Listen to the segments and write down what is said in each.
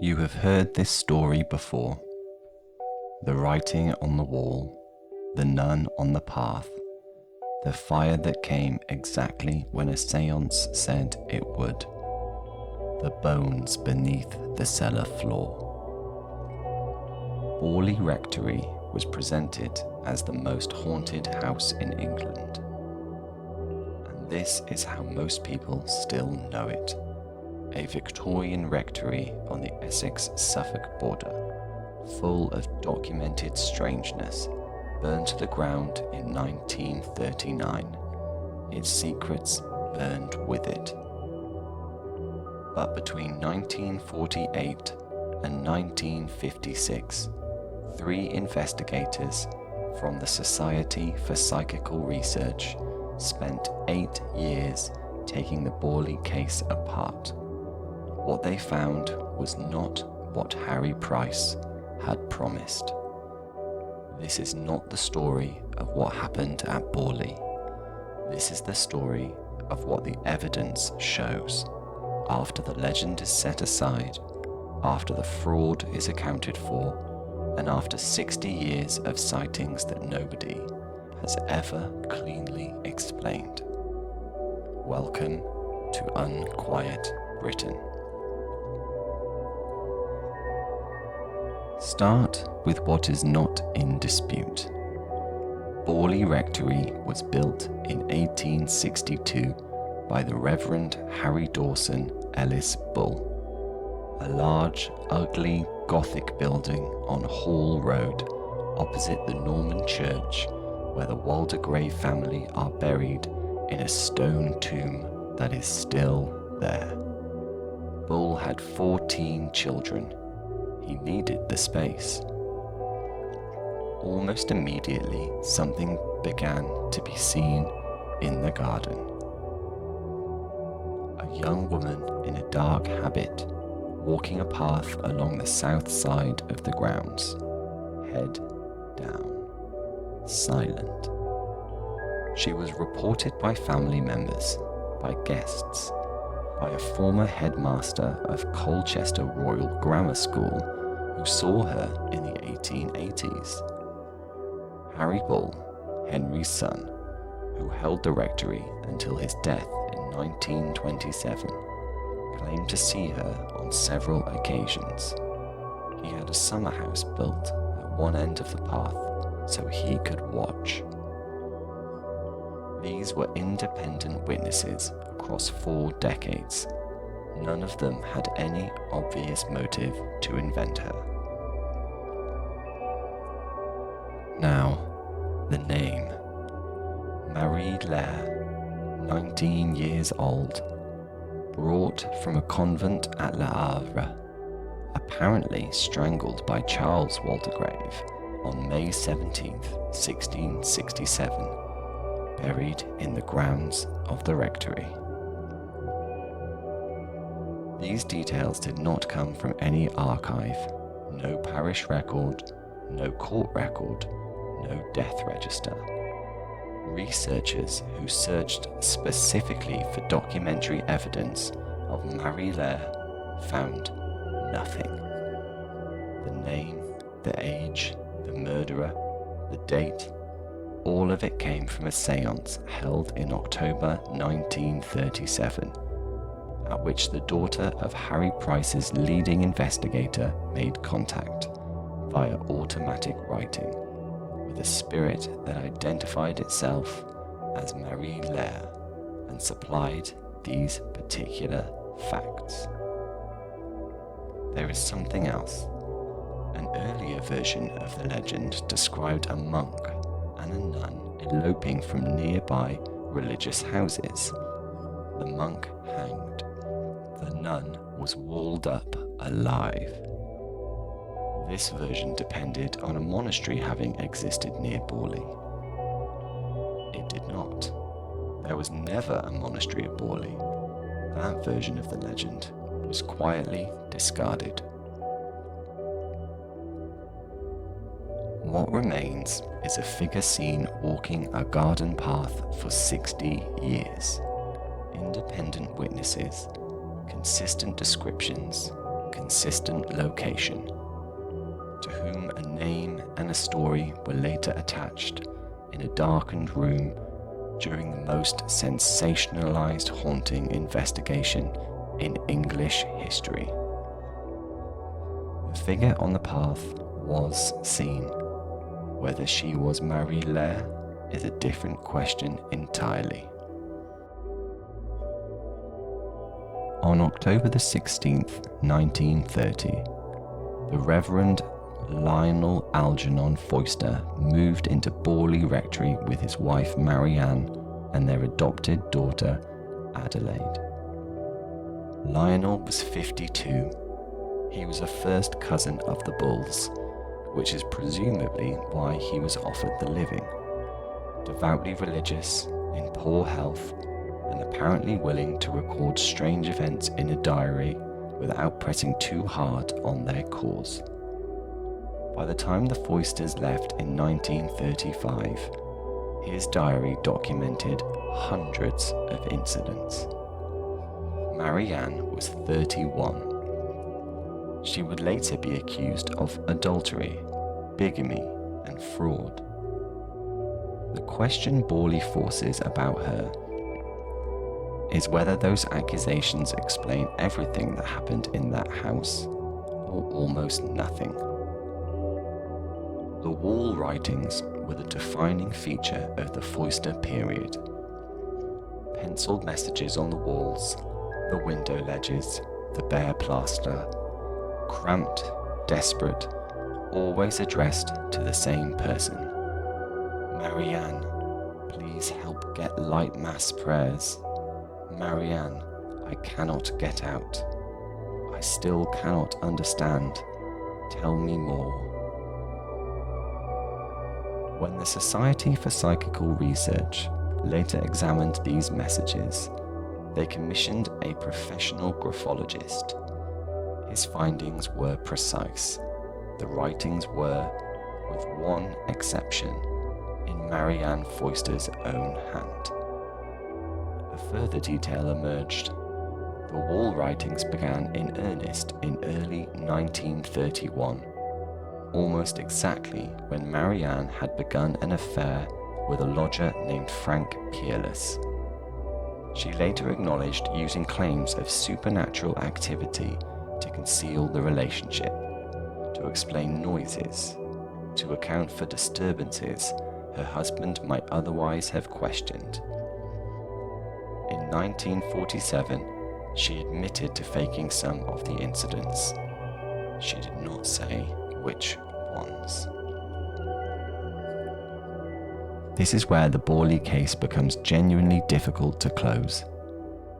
You have heard this story before. The writing on the wall, the nun on the path, the fire that came exactly when a séance said it would, the bones beneath the cellar floor. Borley Rectory was presented as the most haunted house in England. And this is how most people still know it. A Victorian rectory on the Essex-Suffolk border, full of documented strangeness, burned to the ground in 1939. Its secrets burned with it. But between 1948 and 1956, 3 investigators from the Society for Psychical Research spent 8 years taking the Borley case apart. What they found was not what Harry Price had promised. This is not the story of what happened at Borley. This is the story of what the evidence shows after the legend is set aside, after the fraud is accounted for, and after 60 years of sightings that nobody has ever cleanly explained. Welcome to Unquiet Britain. Start with what is not in dispute. Borley Rectory was built in 1862 by the Reverend Harry Dawson Ellis Bull, a large, ugly Gothic building on Hall Road, opposite the Norman church, where the Waldegrave family are buried in a stone tomb that is still there. Bull had 14 children. He needed the space. Almost immediately, something began to be seen in the garden. A young woman in a dark habit, walking a path along the south side of the grounds, head down, silent. She was reported by family members, by guests, by a former headmaster of Colchester Royal Grammar School who saw her in the 1880s. Harry Bull, Henry's son, who held the rectory until his death in 1927, claimed to see her on several occasions. He had a summer house built at one end of the path so he could watch. These were independent witnesses across 4 decades. None of them had any obvious motive to invent her. Now, the name. Marie Lair, 19 years old, brought from a convent at Le Havre, apparently strangled by Charles Waldegrave on May 17, 1667, buried in the grounds of the rectory. These details did not come from any archive, no parish record, no court record, no death register. Researchers who searched specifically for documentary evidence of Marie Lair found nothing. The name, the age, the murderer, the date, all of it came from a séance held in October 1937, at which the daughter of Harry Price's leading investigator made contact via automatic writing with a spirit that identified itself as Marie Lair and supplied these particular facts. There is something else. An earlier version of the legend described a monk and a nun eloping from nearby religious houses. The monk hanged. The nun was walled up alive. This version depended on a monastery having existed near Borley. It did not. There was never a monastery at Borley. That version of the legend was quietly discarded. What remains is a figure seen walking a garden path for 60 years. Independent witnesses, consistent descriptions, consistent location, to whom a name and a story were later attached in a darkened room during the most sensationalized haunting investigation in English history. The figure on the path was seen. Whether she was Marie-Laire is a different question entirely. On October the 16th, 1930, the Reverend Lionel Algernon Foister moved into Borley Rectory with his wife Marianne and their adopted daughter Adelaide. Lionel was 52. He was a first cousin of the Bulls, which is presumably why he was offered the living. Devoutly religious, in poor health, and apparently willing to record strange events in a diary without pressing too hard on their cause. By the time the Foisters left in 1935, his diary documented hundreds of incidents. Marianne was 31. She would later be accused of adultery, bigamy, and fraud. The question Borley forces about her is whether those accusations explain everything that happened in that house, or almost nothing. The wall writings were the defining feature of the Foister period. Penciled messages on the walls, the window ledges, the bare plaster, cramped, desperate, always addressed to the same person. Marianne, please help get light mass prayers. Marianne, I cannot get out. I still cannot understand. Tell me more. When the Society for Psychical Research later examined these messages, they commissioned a professional graphologist. His findings were precise. The writings were, with one exception, in Marianne Foister's own hand. A further detail emerged. The wall writings began in earnest in early 1931, almost exactly when Marianne had begun an affair with a lodger named Frank Peerless. She later acknowledged using claims of supernatural activity to conceal the relationship, to explain noises, to account for disturbances her husband might otherwise have questioned. In 1947, she admitted to faking some of the incidents. She did not say which ones. This is where the Borley case becomes genuinely difficult to close,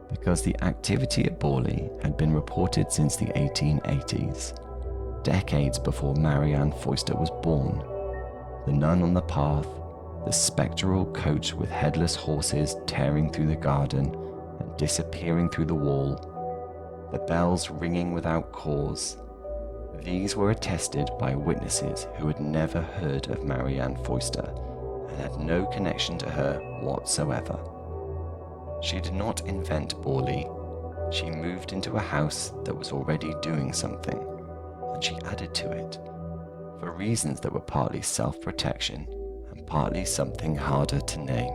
because the activity at Borley had been reported since the 1880s, decades before Marianne Foister was born. The nun on the path, the spectral coach with headless horses tearing through the garden and disappearing through the wall, the bells ringing without cause. These were attested by witnesses who had never heard of Marianne Foister and had no connection to her whatsoever. She did not invent Borley. She moved into a house that was already doing something, and she added to it, for reasons that were partly self-protection and partly something harder to name.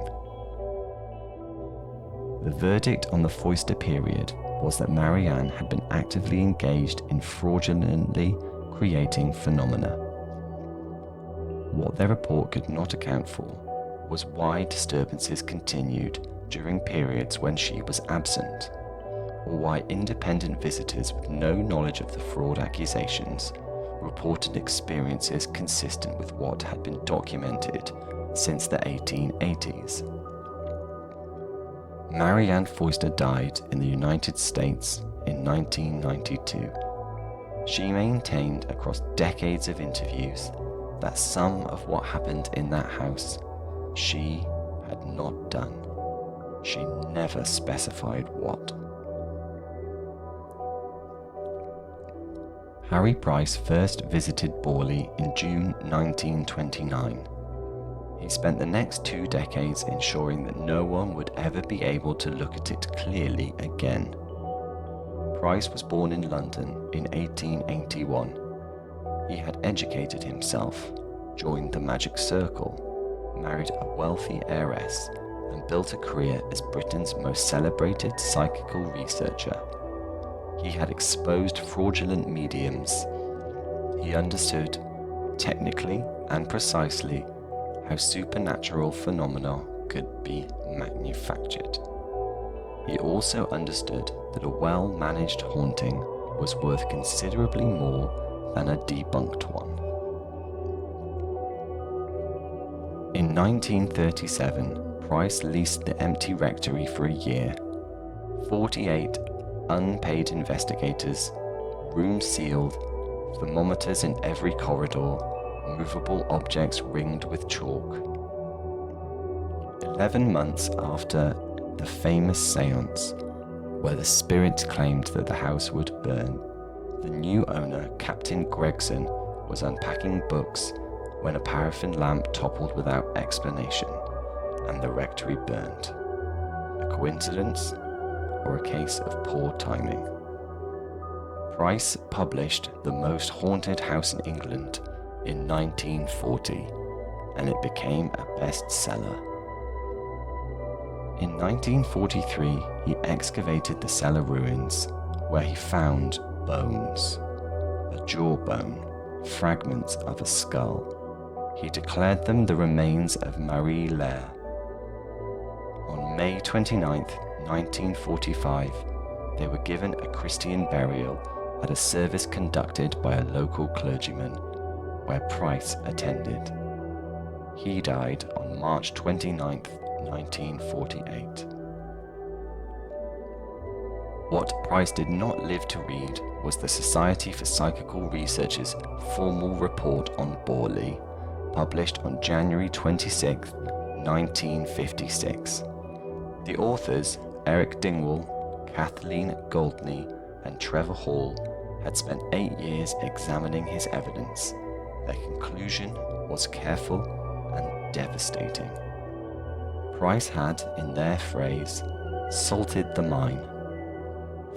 The verdict on the Foister period was that Marianne had been actively engaged in fraudulently creating phenomena. What their report could not account for was why disturbances continued during periods when she was absent, or why independent visitors with no knowledge of the fraud accusations reported experiences consistent with what had been documented since the 1880s. Marianne Foister died in the United States in 1992. She maintained across decades of interviews that some of what happened in that house she had not done. She never specified what. Harry Price first visited Borley in June 1929. He spent the next 2 decades ensuring that no one would ever be able to look at it clearly again. Price was born in London in 1881. He had educated himself, joined the Magic Circle, married a wealthy heiress, and built a career as Britain's most celebrated psychical researcher. He had exposed fraudulent mediums. He understood, technically and precisely, how supernatural phenomena could be manufactured. He also understood that a well-managed haunting was worth considerably more than a debunked one. In 1937, Price leased the empty rectory for a year. 48 unpaid investigators, rooms sealed, thermometers in every corridor, movable objects ringed with chalk. 11 months after the famous séance, where the spirits claimed that the house would burn, the new owner, Captain Gregson, was unpacking books when a paraffin lamp toppled without explanation, and the rectory burned. A coincidence, or a case of poor timing? Price published The Most Haunted House in England in 1940, and it became a bestseller. In 1943, he excavated the cellar ruins, where he found bones, a jawbone, fragments of a skull. He declared them the remains of Marie Lair. On May 29, 1945, they were given a Christian burial at a service conducted by a local clergyman, where Price attended. He died on March 29, 1948. What Price did not live to read was the Society for Psychical Research's formal report on Borley, published on January 26, 1956. The authors, Eric Dingwall, Kathleen Goldney, and Trevor Hall, had spent 8 years examining his evidence. Their conclusion was careful and devastating. Price had, in their phrase, salted the mine.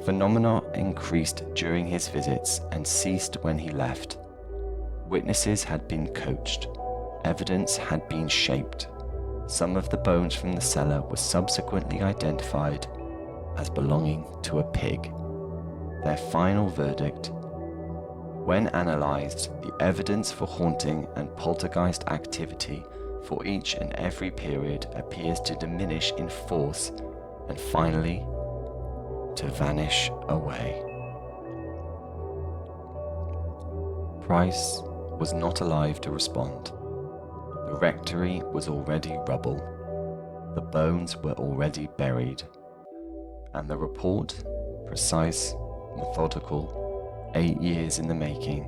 Phenomena increased during his visits and ceased when he left. Witnesses had been coached. Evidence had been shaped. Some of the bones from the cellar were subsequently identified as belonging to a pig. Their final verdict: when analysed, the evidence for haunting and poltergeist activity for each and every period appears to diminish in force and finally to vanish away. Price was not alive to respond. The rectory was already rubble. The bones were already buried. And the report, precise, methodical, 8 years in the making,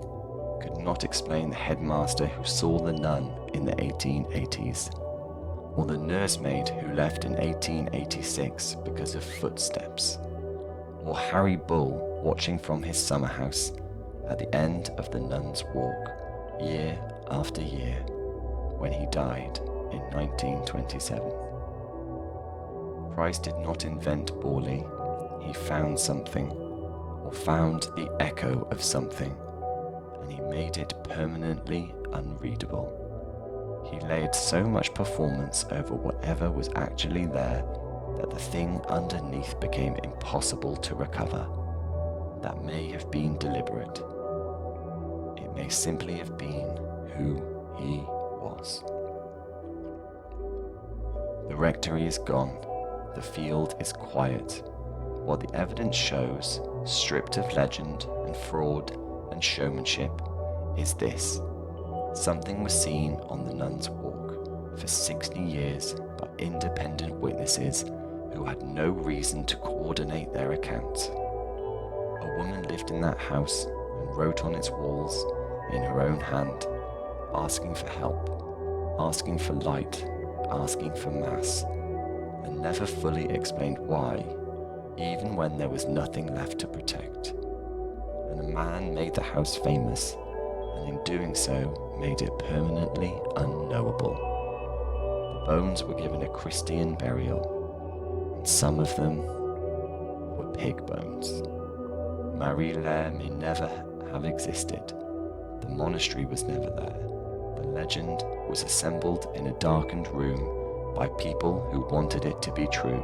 could not explain the headmaster who saw the nun in the 1880s, or the nursemaid who left in 1886 because of footsteps, or Harry Bull watching from his summer house at the end of the Nun's Walk, year after year, when he died in 1927. Price did not invent Borley. He found something, or found the echo of something, and he made it permanently unreadable. He laid so much performance over whatever was actually there that the thing underneath became impossible to recover. That may have been deliberate. It may simply have been who he was. The rectory is gone. The field is quiet. What the evidence shows, stripped of legend and fraud and showmanship, is this: something was seen on the Nun's Walk for 60 years by independent witnesses who had no reason to coordinate their accounts. A woman lived in that house and wrote on its walls, in her own hand, asking for help, asking for light, asking for mass, and never fully explained why, even when there was nothing left to protect. And a man made the house famous, and in doing so made it permanently unknowable. The bones were given a Christian burial, and some of them were pig bones. Marie-Laire may never have existed. The monastery was never there. The legend was assembled in a darkened room by people who wanted it to be true.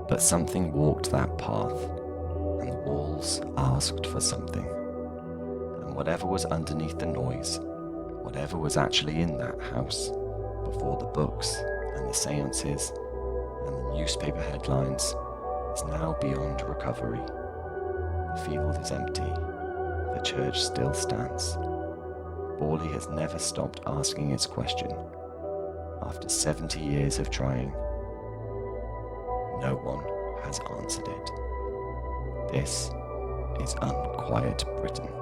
But something walked that path, and the walls asked for something. And whatever was underneath the noise, whatever was actually in that house, before the books and the séances and the newspaper headlines, is now beyond recovery. The field is empty. The church still stands. Borley has never stopped asking its question. After 70 years of trying, no one has answered it. This is Unquiet Britain.